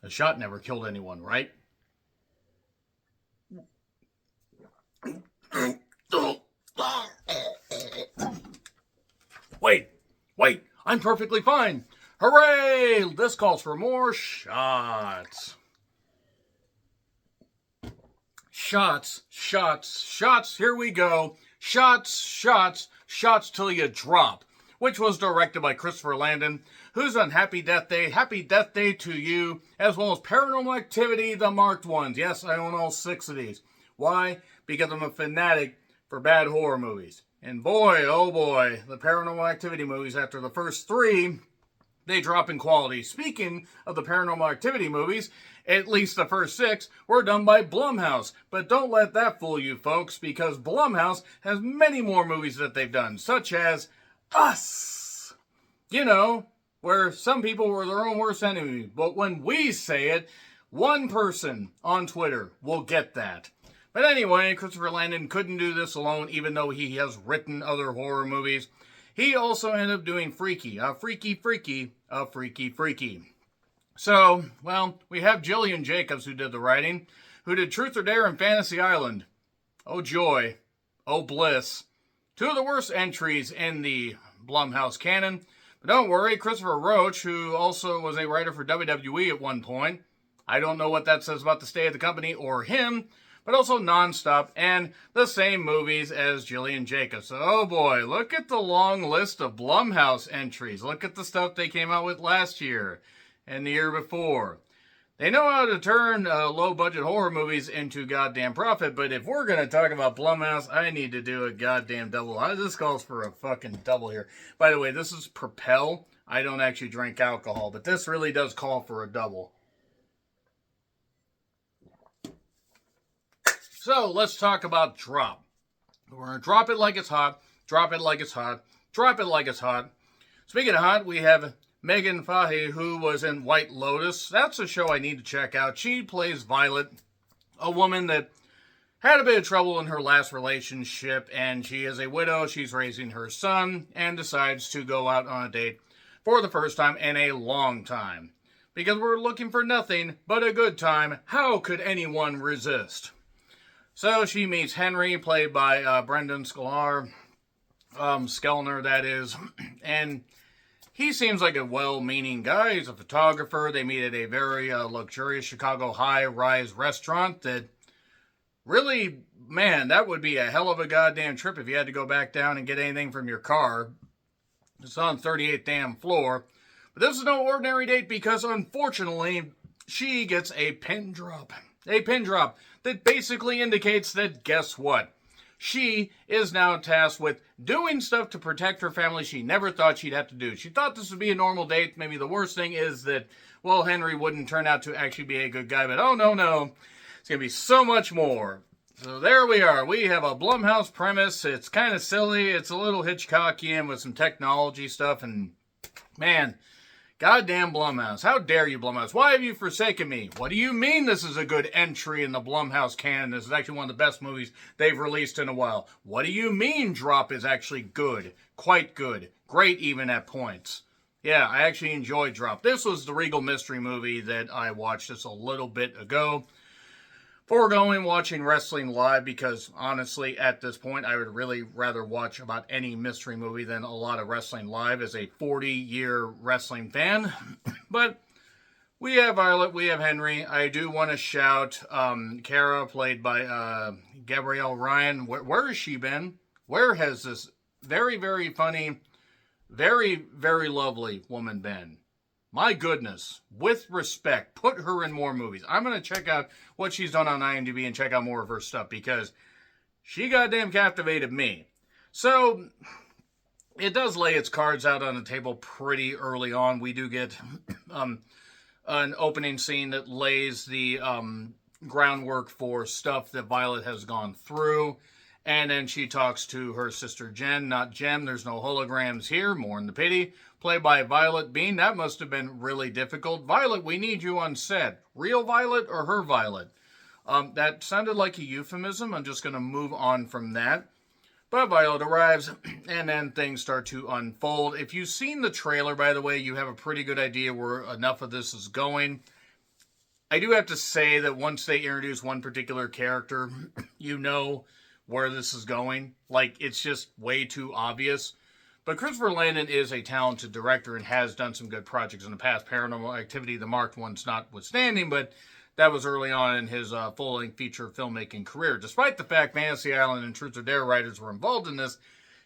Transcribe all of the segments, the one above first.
A shot never killed anyone, right? Wait, I'm perfectly fine. Hooray! This calls for more shots. Shots, here we go. Shots till you drop. Which was directed by Christopher Landon, who's on Happy Death Day to you, as well as Paranormal Activity, the marked ones. Yes, I own all 6 of these. Why? Because I'm a fanatic for bad horror movies. And boy, oh boy, the Paranormal Activity movies, after the first 3, they drop in quality. Speaking of the Paranormal Activity movies, at least the first 6 were done by Blumhouse. But don't let that fool you, folks, because Blumhouse has many more movies that they've done, such as Us. You know, where some people were their own worst enemy. But when we say it, one person on Twitter will get that. But anyway, Christopher Landon couldn't do this alone, even though he has written other horror movies. He also ended up doing Freaky. Freaky. So, well, we have Jillian Jacobs, who did the writing, who did Truth or Dare and Fantasy Island. Oh joy. Oh bliss. 2 of the worst entries in the Blumhouse canon. But don't worry, Christopher Roach, who also was a writer for WWE at one point, I don't know what that says about the state of the company or him, but also Nonstop and the same movies as Jillian Jacobs. So, oh boy, look at the long list of Blumhouse entries. Look at the stuff they came out with last year and the year before. They know how to turn low-budget horror movies into goddamn profit, but if we're going to talk about Blumhouse, I need to do a goddamn double. This calls for a fucking double here. By the way, this is Propel. I don't actually drink alcohol, but this really does call for a double. So, let's talk about Drop. We're going to drop it like it's hot, drop it like it's hot, drop it like it's hot. Speaking of hot, we have Megan Fahey, who was in White Lotus. That's a show I need to check out. She plays Violet, a woman that had a bit of trouble in her last relationship, and she is a widow. She's raising her son and decides to go out on a date for the first time in a long time. Because we're looking for nothing but a good time. How could anyone resist? So she meets Henry, played by Brendan Sklar, Skellner, that is, and he seems like a well-meaning guy. He's a photographer. They meet at a very luxurious Chicago high-rise restaurant that really, man, that would be a hell of a goddamn trip if you had to go back down and get anything from your car. It's on 38th damn floor. But this is no ordinary date because, unfortunately, she gets a pin drop. A pin drop that basically indicates that, guess what? She is now tasked with doing stuff to protect her family she never thought she'd have to do. She thought this would be a normal date. Maybe the worst thing is that, well, Henry wouldn't turn out to actually be a good guy. But oh, no. It's going to be so much more. So there we are. We have a Blumhouse premise. It's kind of silly. It's a little Hitchcockian with some technology stuff. And, man, goddamn Blumhouse. How dare you, Blumhouse? Why have you forsaken me? What do you mean this is a good entry in the Blumhouse canon? This is actually one of the best movies they've released in a while. What do you mean Drop is actually good? Quite good. Great even at points. Yeah, I actually enjoyed Drop. This was the Regal Mystery movie that I watched just a little bit ago. Foregoing watching wrestling live because, honestly, at this point, I would really rather watch about any mystery movie than a lot of wrestling live as a 40-year wrestling fan. But we have Violet, we have Henry. I do want to shout Kara, played by Gabrielle Ryan. Where has she been? Where has this very, very funny, very, very lovely woman been? My goodness, with respect, put her in more movies. I'm going to check out what she's done on IMDb and check out more of her stuff because she goddamn captivated me. So, it does lay its cards out on the table pretty early on. We do get an opening scene that lays the groundwork for stuff that Violet has gone through. And then she talks to her sister Jen, not Jem. There's no holograms here, mourn the pity. Played by Violet Bean. That must have been really difficult. Violet, we need you on set. Real Violet or her Violet? That sounded like a euphemism. I'm just going to move on from that. But Violet arrives, and then things start to unfold. If you've seen the trailer, by the way, you have a pretty good idea where enough of this is going. I do have to say that once they introduce one particular character, you know where this is going. Like, it's just way too obvious. But Christopher Landon is a talented director and has done some good projects in the past. Paranormal Activity, the marked ones notwithstanding, but that was early on in his full-length feature filmmaking career. Despite the fact Fantasy Island and Truth or Dare writers were involved in this,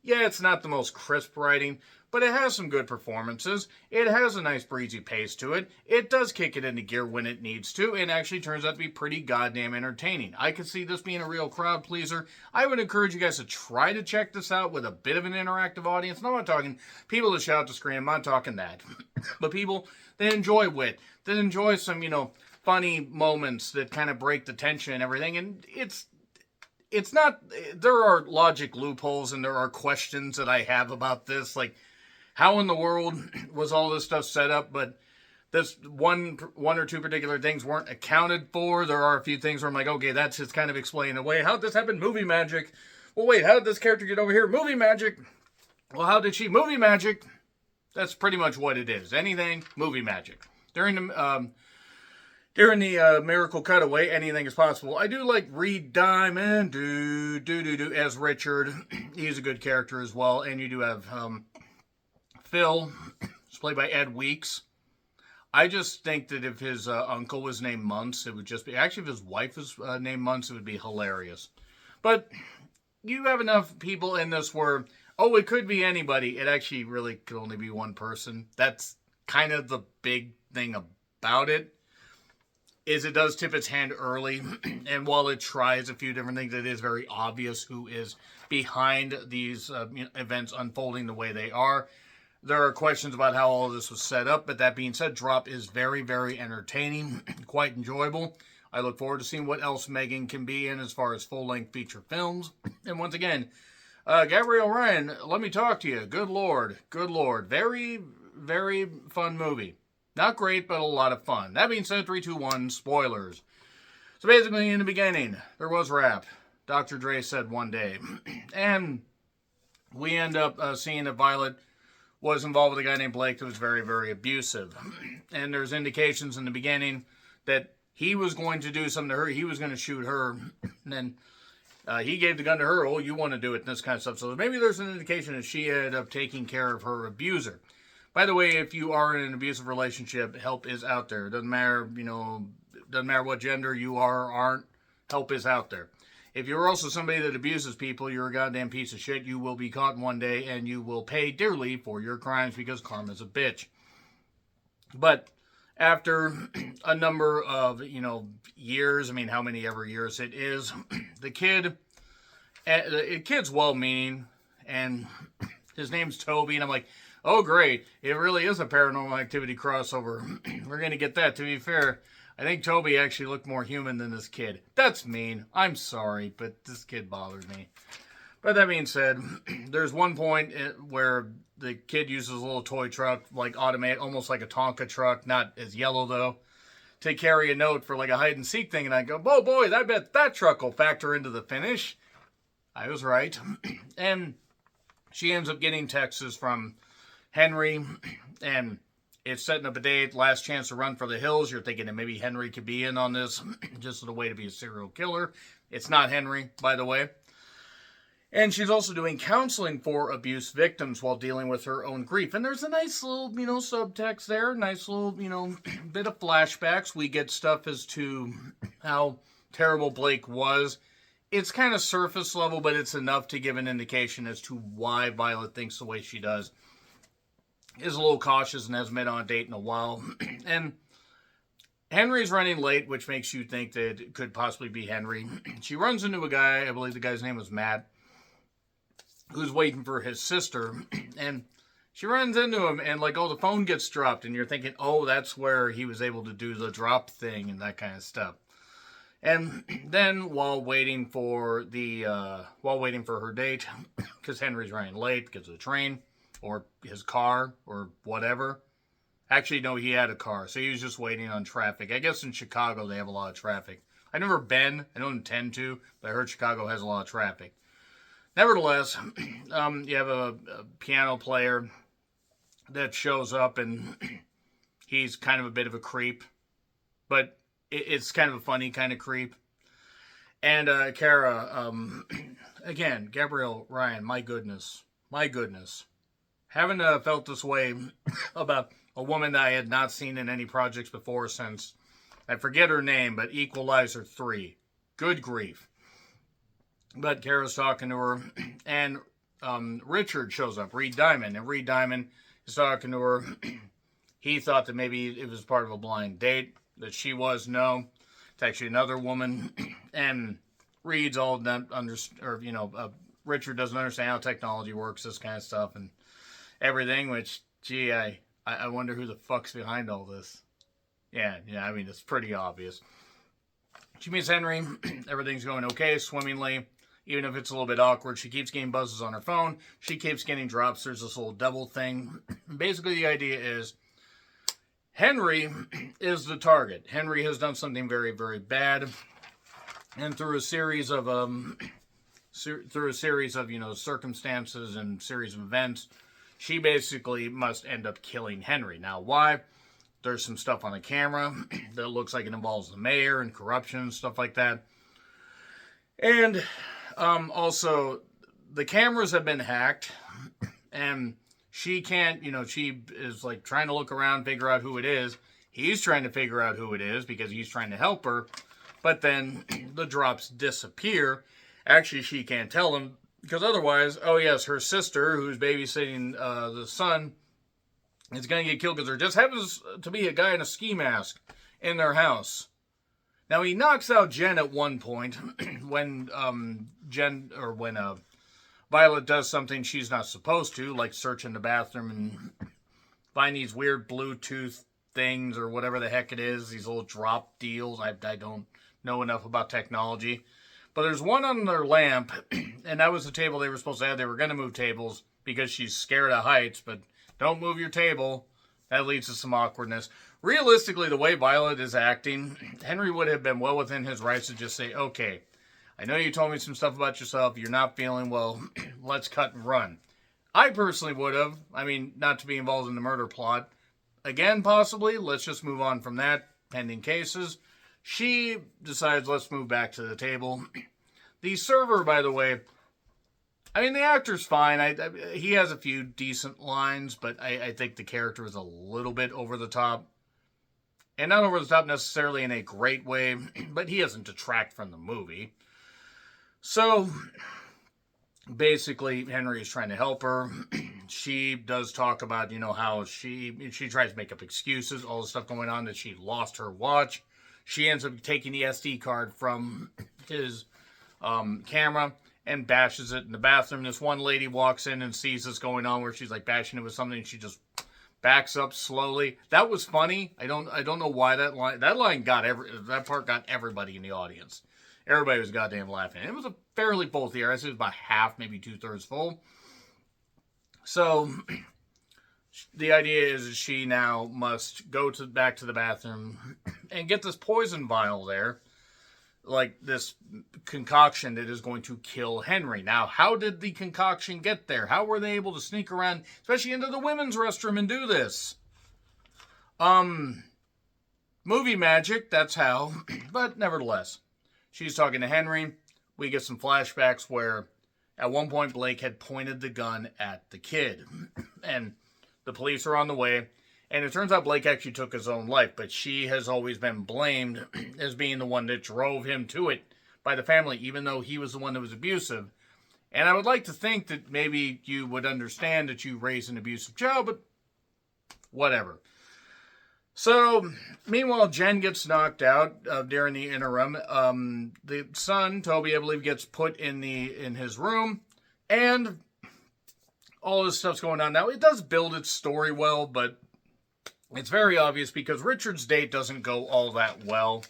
yeah, it's not the most crisp writing, but it has some good performances. It has a nice breezy pace to it. It does kick it into gear when it needs to, and actually turns out to be pretty goddamn entertaining. I could see this being a real crowd pleaser. I would encourage you guys to try to check this out with a bit of an interactive audience. No, I'm not talking people that shout to scream. I'm not talking that. But people that enjoy wit, that enjoy some, funny moments that kind of break the tension and everything. And it's not, there are logic loopholes and there are questions that I have about this, like how in the world was all this stuff set up, but this one or two particular things weren't accounted for. There are a few things where I'm like, okay, that's just kind of explained away. How did this happen? Movie magic. Well, wait, how did this character get over here? Movie magic. Well, how did she? Movie magic. That's pretty much what it is. Anything, movie magic. During the Miracle Cutaway, anything is possible. I do like Reed Diamond as Richard. He's a good character as well. And you do have Phil, who's played by Ed Weeks. I just think that if his uncle was named Muntz, it would just be... Actually, if his wife was named Muntz, it would be hilarious. But you have enough people in this where, oh, it could be anybody. It actually really could only be one person. That's kind of the big thing about it. Is it does tip its hand early, and while it tries a few different things, it is very obvious who is behind these events unfolding the way they are. There are questions about how all of this was set up, but that being said, Drop is very, very entertaining, quite enjoyable. I look forward to seeing what else Megan can be in as far as full-length feature films. And once again, Gabrielle Ryan, let me talk to you. Good Lord. Very, very fun movie. Not great, but a lot of fun. That being said, 3, 2, 1, spoilers. So basically, in the beginning, there was rap. Dr. Dre said one day. And we end up seeing that Violet was involved with a guy named Blake that was very, very abusive. And there's indications in the beginning that he was going to do something to her. He was going to shoot her. And then he gave the gun to her. Oh, you want to do it, and this kind of stuff. So maybe there's an indication that she ended up taking care of her abuser. By the way, if you are in an abusive relationship, help is out there. Doesn't matter, doesn't matter what gender you are or aren't, help is out there. If you're also somebody that abuses people, you're a goddamn piece of shit. You will be caught one day, and you will pay dearly for your crimes because karma's a bitch. But after a number of, years, how many ever years it is, the kid's well-meaning, and his name's Toby, and I'm like, oh, great. It really is a Paranormal Activity crossover. We're going to get that. To be fair, I think Toby actually looked more human than this kid. That's mean. I'm sorry, but this kid bothered me. But that being said, there's one point where the kid uses a little toy truck, like automated, almost like a Tonka truck, not as yellow though, to carry a note for like a hide-and-seek thing. And I go, oh boy, I bet that truck will factor into the finish. I was right. And she ends up getting texts from Henry, and it's setting up a date, last chance to run for the hills. You're thinking that maybe Henry could be in on this, just as a way to be a serial killer. It's not Henry, by the way. And she's also doing counseling for abuse victims while dealing with her own grief. And there's a nice little, subtext there, nice little, bit of flashbacks. We get stuff as to how terrible Blake was. It's kind of surface level, but it's enough to give an indication as to why Violet thinks the way she does. Is a little cautious and hasn't been on a date in a while. And Henry's running late, which makes you think that it could possibly be Henry. She runs into a guy, I believe the guy's name was Matt, who's waiting for his sister. And she runs into him and the phone gets dropped. And you're thinking, oh, that's where he was able to do the drop thing and that kind of stuff. And then while waiting for her date, because Henry's running late because of the train, or his car, or whatever. Actually, no, he had a car, so he was just waiting on traffic. I guess in Chicago, they have a lot of traffic. I've never been, I don't intend to, but I heard Chicago has a lot of traffic. Nevertheless, you have a piano player that shows up, and he's kind of a bit of a creep. But it's kind of a funny kind of creep. And Kara, again, Gabrielle Ryan, my goodness. Haven't felt this way about a woman that I had not seen in any projects before since, I forget her name, but Equalizer 3. Good grief. But Kara's talking to her, and Richard shows up, Reed Diamond, and Reed Diamond is talking to her. He thought that maybe it was part of a blind date, that she was. No, it's actually another woman, and Reed's all Richard doesn't understand how technology works, this kind of stuff, and everything, which, gee, I wonder who the fuck's behind all this. Yeah, I mean, it's pretty obvious. She meets Henry, everything's going okay, swimmingly. Even if it's a little bit awkward, she keeps getting buzzes on her phone. She keeps getting drops. There's this little double thing. Basically, the idea is Henry is the target. Henry has done something very, very bad. And through a series of circumstances and series of events, she basically must end up killing Henry. Now, why? There's some stuff on the camera that looks like it involves the mayor and corruption and stuff like that. And also, the cameras have been hacked, and she can't, she is like trying to look around, figure out who it is. He's trying to figure out who it is because he's trying to help her, but then the drops disappear. Actually, she can't tell him because otherwise, oh yes, her sister, who's babysitting the son, is going to get killed because there just happens to be a guy in a ski mask in their house. Now, he knocks out Jen at one point when Violet does something she's not supposed to, like search in the bathroom and find these weird Bluetooth things or whatever the heck it is, these little drop deals. I don't know enough about technology. But there's one on their lamp, and that was the table they were supposed to have. They were going to move tables because she's scared of heights, but don't move your table. That leads to some awkwardness. Realistically, the way Violet is acting, Henry would have been well within his rights to just say, okay, I know you told me some stuff about yourself. You're not feeling well. Let's cut and run. I personally would have. I mean, not to be involved in the murder plot. Again, possibly. Let's just move on from that. Pending cases. She decides, let's move back to the table. The server, by the way, I mean, the actor's fine. He has a few decent lines, but I think the character is a little bit over the top. And not over the top necessarily in a great way, but he doesn't detract from the movie. So, basically, Henry is trying to help her. She does talk about, how she tries to make up excuses, all the stuff going on, that she lost her watch. She ends up taking the SD card from his camera and bashes it in the bathroom. This one lady walks in and sees this going on where she's like bashing it with something, and she just backs up slowly. That was funny. I don't know why that line got that part got everybody in the audience. Everybody was goddamn laughing. It was a fairly full theater. I said it was about half, maybe 2/3 full. So the idea is she now must go back to the bathroom and get this poison vial there, like this concoction that is going to kill Henry. Now, how did the concoction get there? How were they able to sneak around, especially into the women's restroom, and do this? Movie magic, that's how. But nevertheless, she's talking to Henry. We get some flashbacks where at one point Blake had pointed the gun at the kid. And the police are on the way. And it turns out Blake actually took his own life, but she has always been blamed as being the one that drove him to it by the family, even though he was the one that was abusive. And I would like to think that maybe you would understand that you raised an abusive child, but whatever. So, meanwhile, Jen gets knocked out during the interim. The son, Toby, I believe, gets put in his room, and all this stuff's going on. Now, it does build its story well, but it's very obvious because Richard's date doesn't go all that well.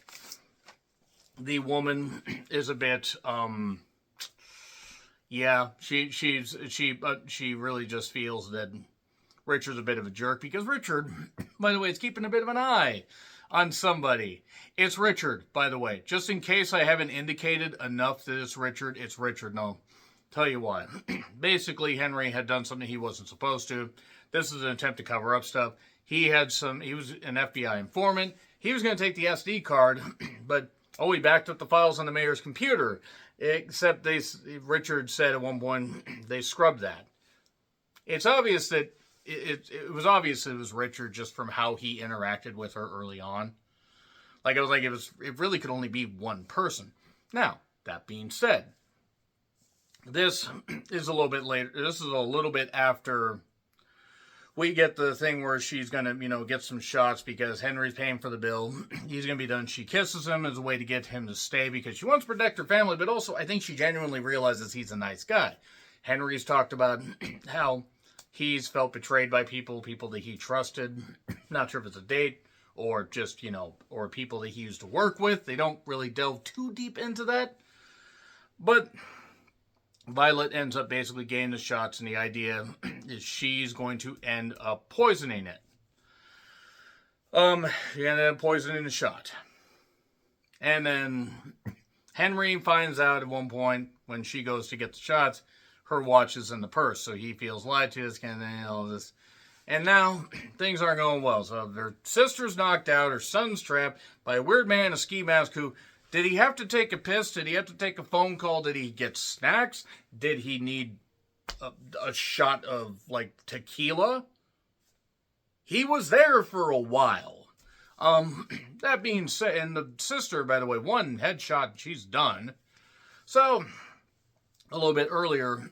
The woman is a bit, she really just feels that Richard's a bit of a jerk because Richard, by the way, is keeping a bit of an eye on somebody. It's Richard, by the way. Just in case I haven't indicated enough that it's Richard. No, tell you what. Basically, Henry had done something he wasn't supposed to. This is an attempt to cover up stuff. He was an FBI informant. he was going to take the SD card, but he backed up the files on the mayor's computer. Except Richard said at one point they scrubbed that. It's obvious that it was obvious it was Richard just from how he interacted with her early on. It really could only be one person. Now, that being said, this is a little bit later. This is a little bit after we get the thing where she's going to, get some shots because Henry's paying for the bill. He's going to be done. She kisses him as a way to get him to stay because she wants to protect her family, but also I think she genuinely realizes he's a nice guy. Henry's talked about how he's felt betrayed by people that he trusted. Not sure if it's a date or just, or people that he used to work with. They don't really delve too deep into that. But Violet ends up basically getting the shots, and the idea is she's going to end up poisoning it. She ended up poisoning the shot. And then Henry finds out at one point when she goes to get the shots, her watch is in the purse, so he feels lied to, this kind of thing, all this. And now, things aren't going well. So their sister's knocked out, her son's trapped by a weird man in a ski mask who, did he have to take a piss? Did he have to take a phone call? Did he get snacks? Did he need a shot of, tequila? He was there for a while. That being said, and the sister, by the way, one headshot, she's done. So, a little bit earlier,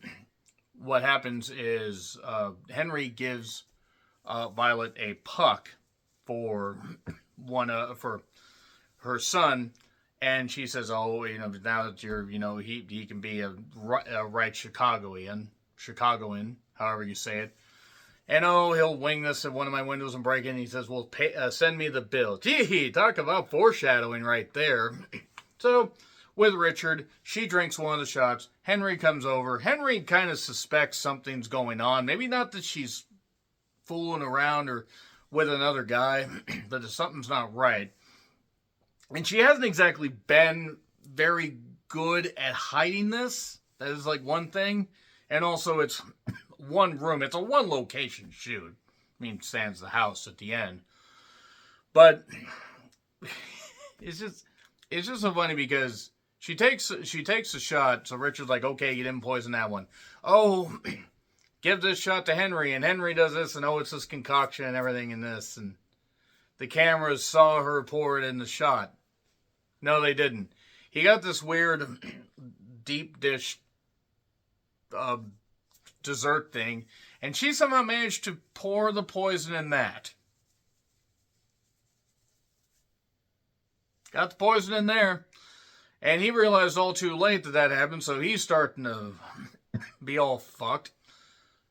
what happens is Henry gives Violet a puck for for her son, and she says, "Oh, now that you're, he can be a right Chicagoan, however you say it, and he'll wing this at one of my windows and break in." He says, "Well, send me the bill." Gee, talk about foreshadowing right there. So, with Richard, she drinks one of the shots. Henry comes over. Henry kind of suspects something's going on. Maybe not that she's fooling around or with another guy, but something's not right. And she hasn't exactly been very good at hiding this. That is one thing. And also it's one room. It's a one location shoot. Sans the house at the end. But it's just so funny because she takes a shot. So Richard's like, okay, you didn't poison that one. Oh, give this shot to Henry. And Henry does this. And it's this concoction and everything in this. And the cameras saw her pour it in the shot. No, they didn't. He got this weird deep dish dessert thing. And she somehow managed to pour the poison in that. Got the poison in there. And he realized all too late that happened, so he's starting to be all fucked.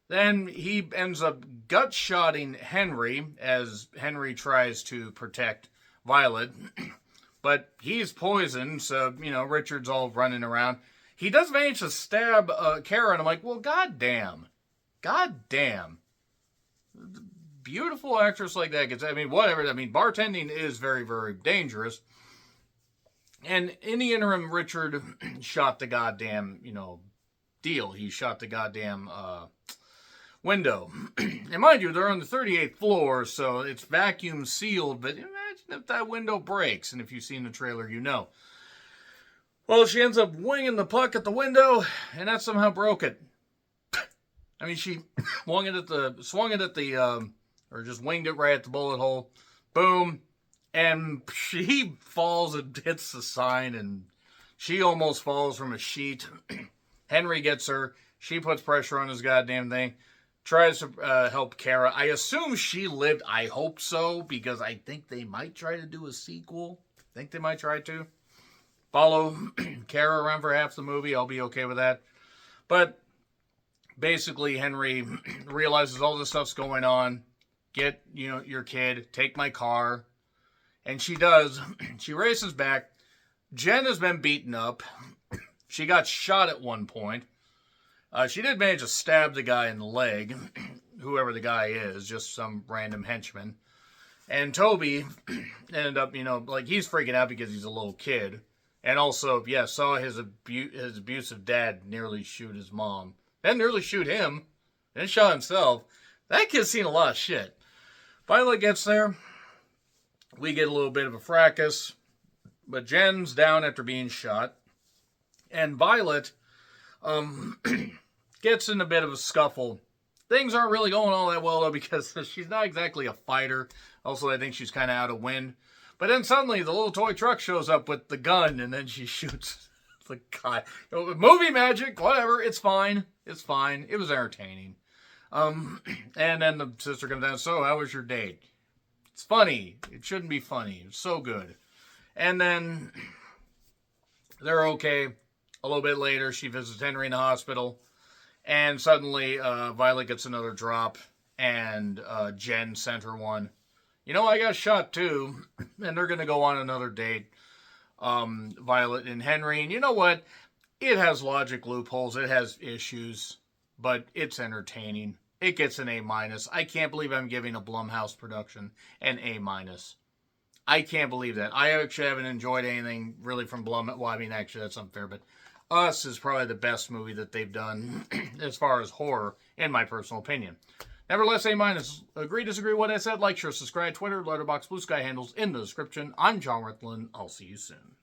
Then he ends up gut-shotting Henry as Henry tries to protect Violet. But he's poisoned, so, Richard's all running around. He does manage to stab Kara, and I'm like, well, goddamn. Goddamn. Beautiful actress like that gets, whatever. Bartending is very, very dangerous. And in the interim, Richard shot the goddamn, deal. He shot the goddamn window. And mind you, they're on the 38th floor, so it's vacuum sealed, but imagine if that window breaks. And if you've seen the trailer, you know. Well, she ends up winging the puck at the window, and that somehow broke it. She swung it at the, or just winged it right at the bullet hole. Boom. And she falls and hits the sign, and she almost falls from a sheet. Henry gets her. She puts pressure on his goddamn thing. Tries to help Kara. I assume she lived. I hope so, because I think they might try to do a sequel. Follow Kara around for half the movie. I'll be okay with that. But basically, Henry realizes all this stuff's going on. Get, your kid. Take my car. And she does. She races back. Jen has been beaten up. She got shot at one point. She did manage to stab the guy in the leg. Whoever the guy is. Just some random henchman. And Toby ended up, he's freaking out because he's a little kid. And also, saw his abusive dad nearly shoot his mom. Then nearly shoot him. Then shot himself. That kid's seen a lot of shit. Violet gets there. We get a little bit of a fracas, but Jen's down after being shot. And Violet gets in a bit of a scuffle. Things aren't really going all that well, though, because she's not exactly a fighter. Also, I think she's kind of out of wind. But then suddenly, the little toy truck shows up with the gun, and then she shoots. It's like, God. Movie magic, whatever. It's fine. It's fine. It was entertaining. And then the sister comes down, so how was your date? It's funny. It shouldn't be funny. It's so good. And then they're okay. A little bit later, she visits Henry in the hospital. And suddenly, Violet gets another drop. And Jen sent her one. You know, I got shot too. And they're going to go on another date. Violet and Henry. And you know what? It has logic loopholes. It has issues. But it's entertaining. It gets an A-. I can't believe I'm giving a Blumhouse production an A-. I can't believe that. I actually haven't enjoyed anything really from Blumhouse. Well, I mean, actually, that's unfair, but Us is probably the best movie that they've done as far as horror, in my personal opinion. Nevertheless, A-. Agree, disagree with what I said? Like, share, subscribe, Twitter, Letterboxd, Blue Sky handles in the description. I'm John Ricklin. I'll see you soon.